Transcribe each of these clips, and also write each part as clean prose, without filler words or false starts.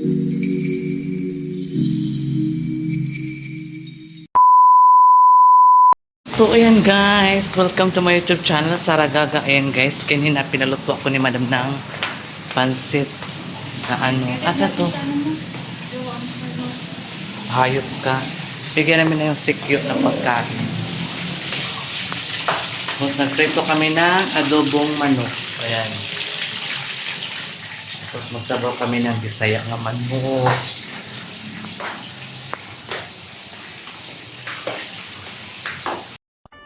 So, ayan guys, welcome to my YouTube channel, Sara Gaga. Ayan guys, kanina pinaluto ako ni madam ng pansit na ano. Asa to? Hayop ka. Bigyan namin na yung sikyo na pagkain. Tapos nagprito kami ng adobong manok. Ayan. Tapos magsabaw kami ng bisaya nga manok.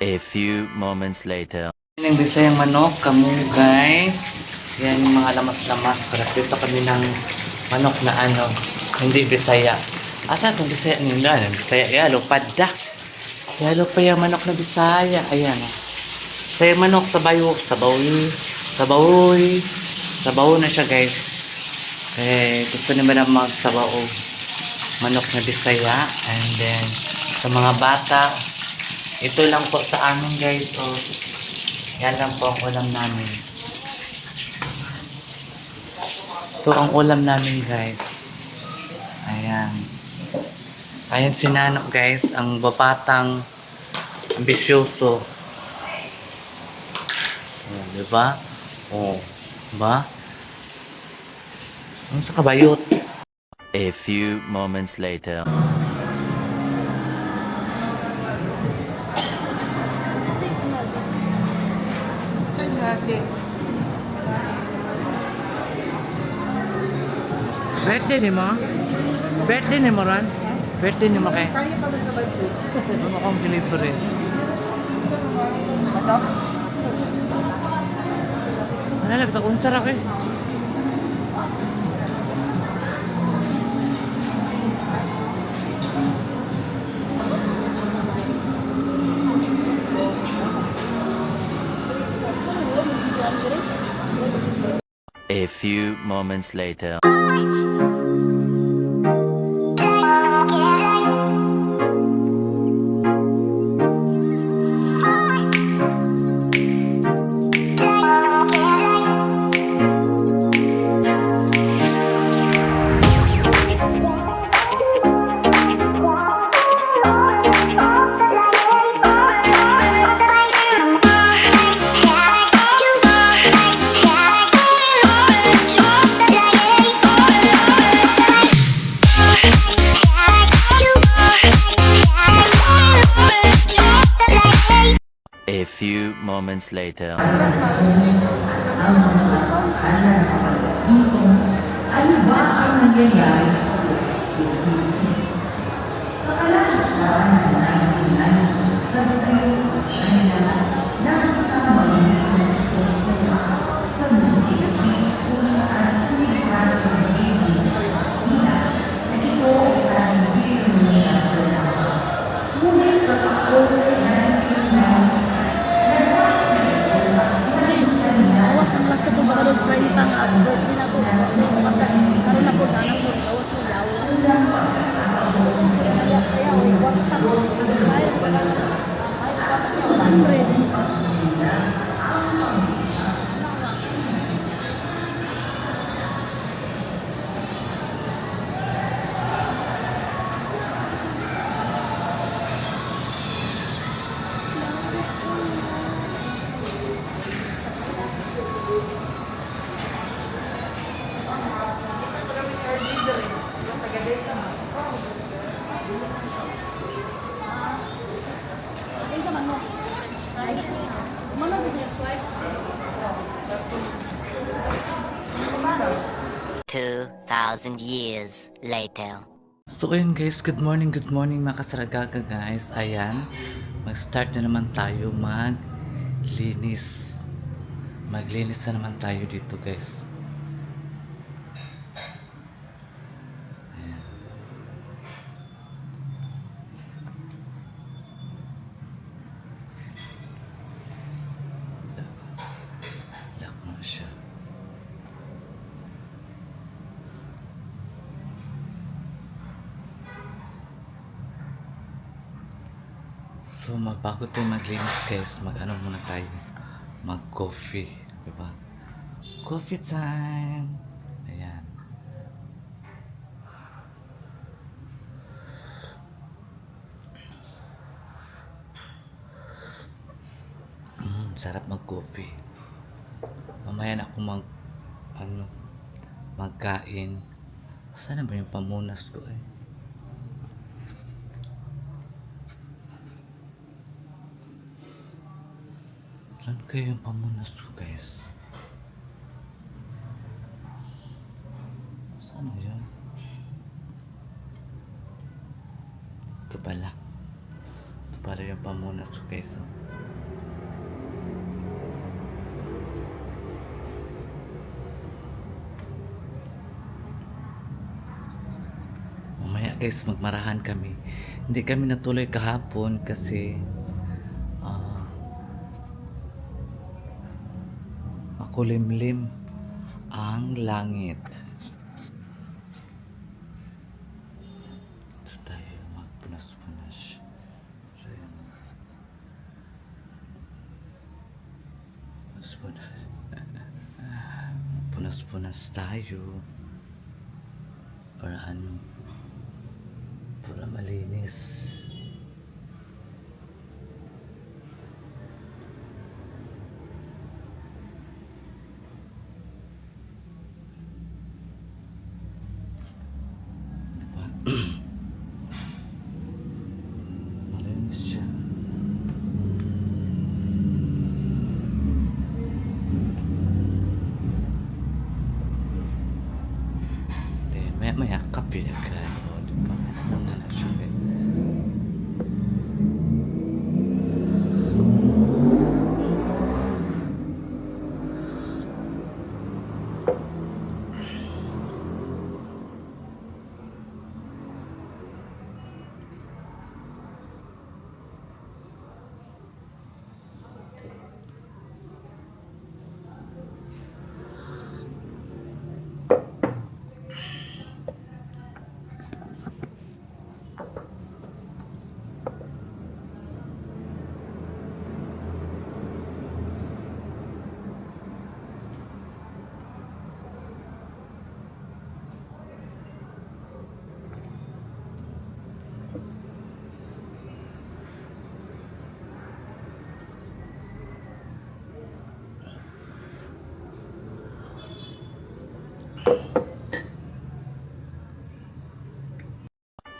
A few moments later. Yung bisayang manok, kamugay. Yan yung mga lamas-lamas. Para prito kami ng manok na ano, hindi bisaya. Asa itong bisaya nila? Bisaya, yalo, pada. Yalo pa yung manok na bisaya. Ayan. Bisaya manok, sabayo, sabawi, sabawi. Sabaw na siya guys. Eh, gusto naman na magsabaw manok na bisaya. And then, sa mga bata, ito lang po sa amin guys. Oh, yan lang po ang ulam namin. Ito ang ulam namin guys. Ayan. Ayan si Nano guys. Ang babatang ambisyoso. Oh, diba? Oh, diba? Ang sa kabayot. A few moments later. Birthday ni mo? Birthday ni mo ron? Birthday ni mo kay? Kaya pa sa budget. Ano akong delivery? Ano? Ano lang, sa unsar ako eh. A few moments later. A few moments later. Ano ba ang nangyayari sa sa kalagayan ng 1990s sa China na kasama ng sa Mississippi kung saan sinihan sa Navy na ito ang hindi ngunit kapag Awas ang last ko sa kalog 30 nga ako. Hindi na ko. Karoon ako na nang awas mo yaw. Kaya ako iwag pa ko. Sayang pala. Ay, kasi ako 100. Mana sa siya swipe? 2,000 years later. So ayun guys, good morning mga kasaragaga guys. Ayan, mag-start na naman tayo maglinis. Maglinis na naman tayo dito guys. Ayan. Lock na siya. So, bago tayo maglinis guys, mag-ano muna tayo, mag-coffee, diba? Coffee time! Ayan. Sarap mag-coffee. Mamaya na ako magkain. Sana ba yung pamunas ko eh? Saan kayo yung pamunas ko guys? Saan yun? Ito pala. Ito pala yung pamunas ko guys. Oh. Mamaya guys, magmarahan kami. Hindi kami natuloy kahapon kasi makulimlim ang langit. Ito tayo magpunas-punas. Punas-punas. Punas-punas tayo. Para ano? Para malinis. Diba? Malinis siya. Then, maya-maya kape agad. O, diba? Ano na siya.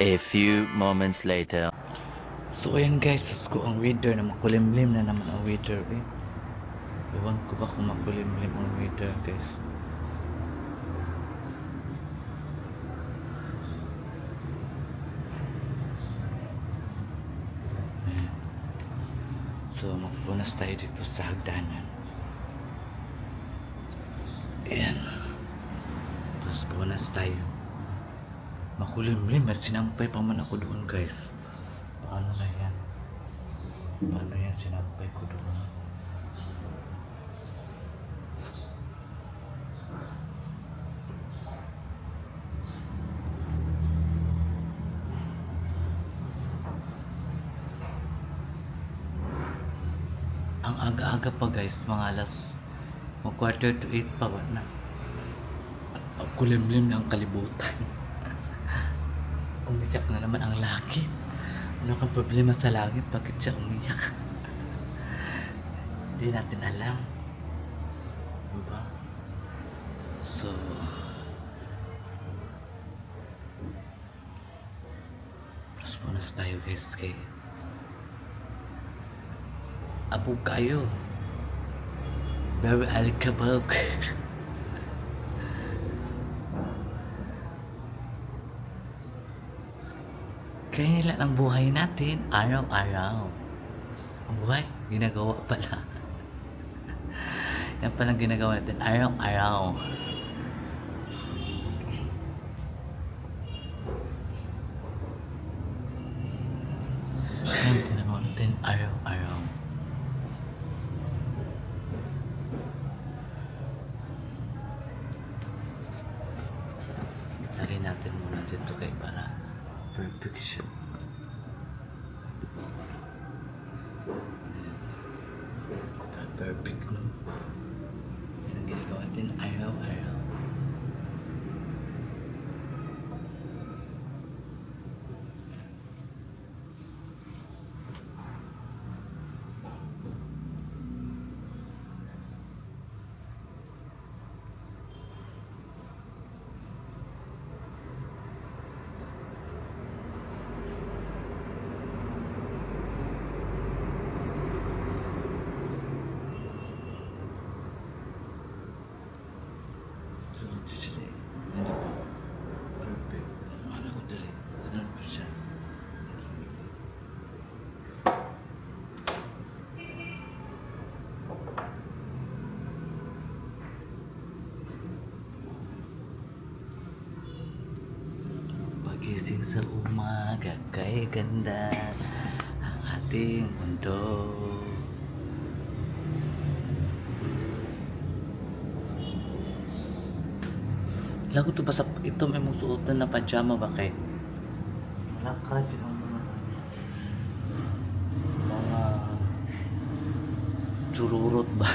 A few moments later. So ayan guys, sus ko ang weather na makulimlim na naman ang weather eh. Ewan ko ba kung makulimlim ang weather guys. Ayan. So magpunas tayo dito sa hagdanan. Ayan. Tapos punas tayo. Makulimlim at sinampay pa man ako doon guys. Paano na yan? Paano yan sinampay ko doon? Ang aga-aga pa guys, mga alas 7:45 pa ba na? At kulimlim na ang kalibutan. Umiyak na naman ang langit. Ano kang problema sa langit? Bakit siya umiyak? Hindi natin alam. Diba? So, punas tayo guys kay abog kayo. Very alikabog. Kaya nila ang buhay natin araw-araw. Ang buhay, ginagawa pala. Yan palang ginagawa natin araw-araw. Yan ginagawa natin araw-araw. Lagay natin muna dito kay para perfection. Perfect no? Yan ang ginagawa natin araw-araw. Gising sa umaga, kay ganda ang ating mundo. Lago to ba sa ito may mong suotan na pajama ba kay? Wala ka dyan ang mga chururot ba?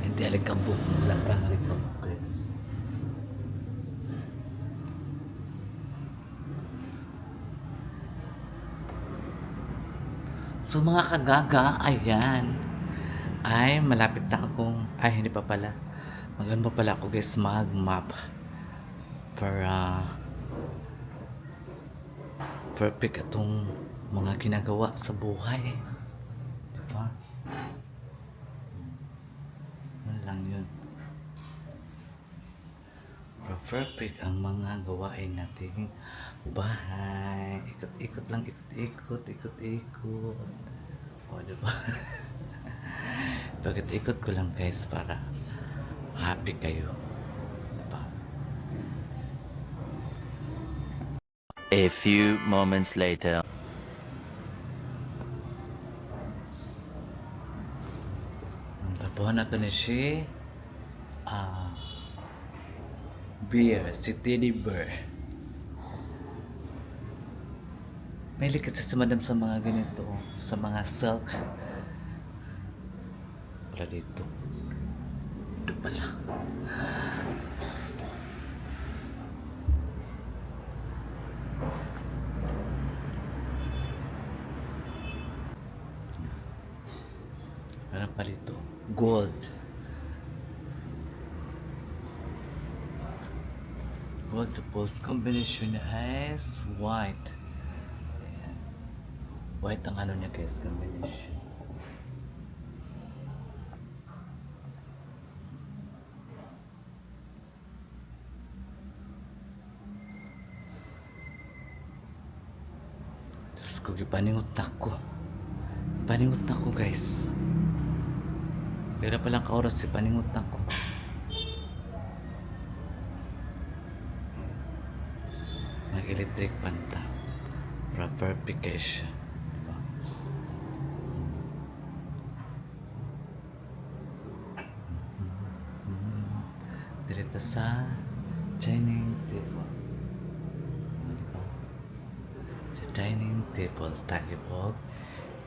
Hindi alikabok. Wala ka alikabok guys. So mga kagaga, ayan. Ay, malapit na akong, ay hindi pa pala. Magano pa pala ako guys mag-map para perfect itong mga ginagawa sa buhay. Diba? Ano lang yun. Para perfect ang mga gawain nating bahay. Ikot-ikot lang, ikot-ikot, ikot-ikot. O, diba? Bakit ikot ko lang guys para happy kayo. Diba? A few moments later. Tapuhan na ito ni si Bear, si Teddy Bear. Mahilig kasi si madam sa mga ganito, sa mga silk. Wala dito. Ito pala. Ano pala ito? Gold. Gold suppose combination niya is white. Ayan. White ang ano niya guys, combination. Diyos ko, paningot na ko. Paningot na ko guys. Pero palang ka-oras si paningot na ko. Mag-electric panta. Para perfect siya. Diba? Dirito sa dining table. Diba? Sa dining table tayo po.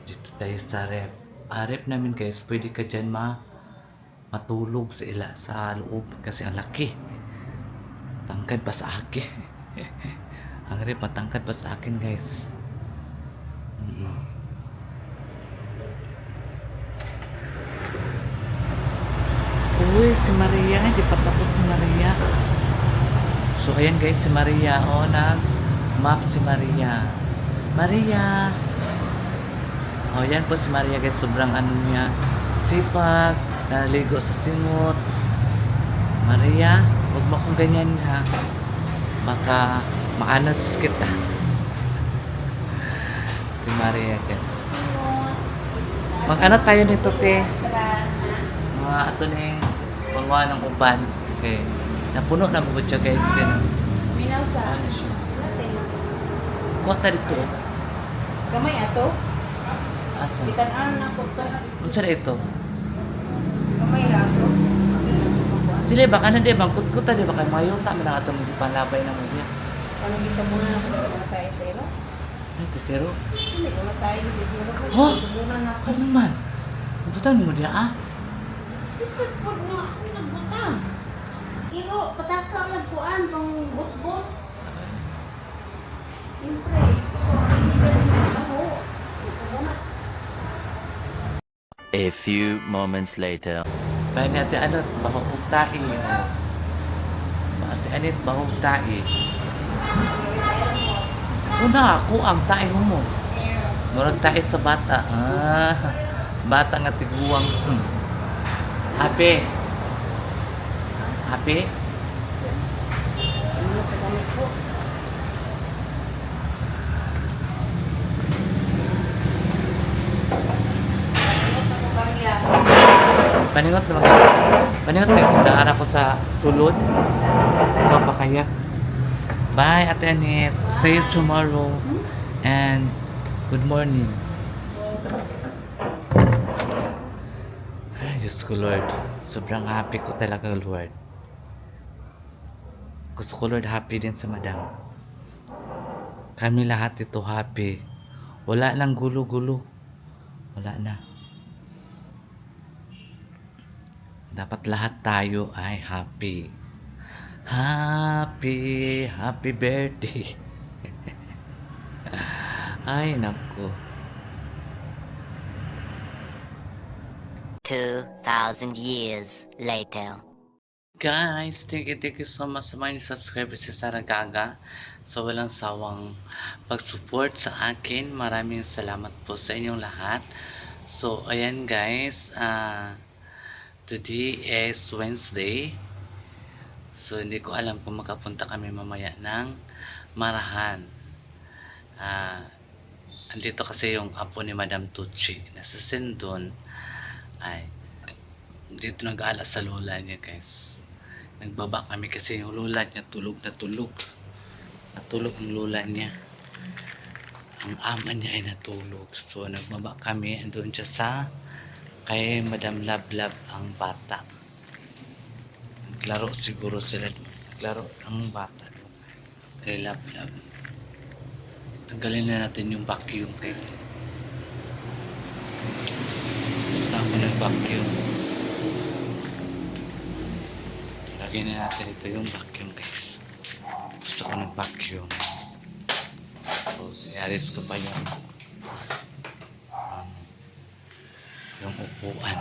Dito tayo sa rep. Rep namin guys, pwede ka dyan matulog sa loob kasi ang laki. Tangkad pa sa akin. Ang rep matangkad pa sa akin guys. Uy, si Maria, hindi pa tapos si Maria. So ayan guys, si Maria, nag-map si Maria. Maria! Oh, yan po si Maria guys, sobrang ano niya, sipag, naligo sa singot. Maria, huwag mo akong ganyan ha. Baka maanots kita. Si Maria guys. Mag-ano tayo nito te? Mga ato na yung panguha ng uban. Okay. Napuno na po siya guys. Ganun. Minaw sa Ano siya? Kuha ta dito. gamay ato. Asa? Bitan-an na ko to. Unsa na ito? Gamay ra to. Sila baka na di bang kutkuta di ba kay mayo ta man atong panlabay na mo diya. Ano kita muna na ko matay zero? Ay, ito zero. Hindi ko matay di zero ko. Ho? Muna na ko. Ano man? Butang mo diya ah? Isod po nga ako nagbutang. Iro, pataka nagkuan pang bot-bot. Siyempre, hindi ka rin ako. A few moments later. Bahay ni ate anot, bahog tae. Ate anit, bahog tae. Una, ako ang tae mo. Murag tae sa bata. Bata nga tiguang. Happy. Happy? Ano ka gamit ko? Paningot na Paningot na kung daan ako sa sulod. Ikaw pa kaya? Bye, Ate Annette. See you tomorrow. And good morning. Ay, Diyos ko, Lord. Sobrang happy ko talaga, Lord. Gusto ko, Lord, happy din sa madam. Kami lahat ito happy. Wala nang gulo-gulo. Wala na. Dapat lahat tayo ay happy. Happy birthday. Ay, naku. 2,000 years later. Guys, thank you so much sa mga subscribers sa Saragaga. So, walang sawang pag-support sa akin. Maraming salamat po sa inyong lahat. So, ayan guys. Today is Wednesday. So, hindi ko alam kung makapunta kami mamaya ng Marahan. Andito kasi yung apo ni Madam Tucci. Nasa Sindon. Ay, dito nag-aala sa lola niya guys. Nagbaba kami kasi yung lola niya tulog na tulog. Natulog ang lola niya. Ang ama niya ay natulog. So nagbaba kami. Andun siya sa kay Madam Lablab ang bata. Naglaro siguro sila. Naglaro ang bata. Kay Lablab. Tanggalin na natin yung vacuum kay. Basta ako nag-vacuum. Lagyan na natin ito yung vacuum guys. Gusto ko ng vacuum. So, siyaris ko pa yung upuan.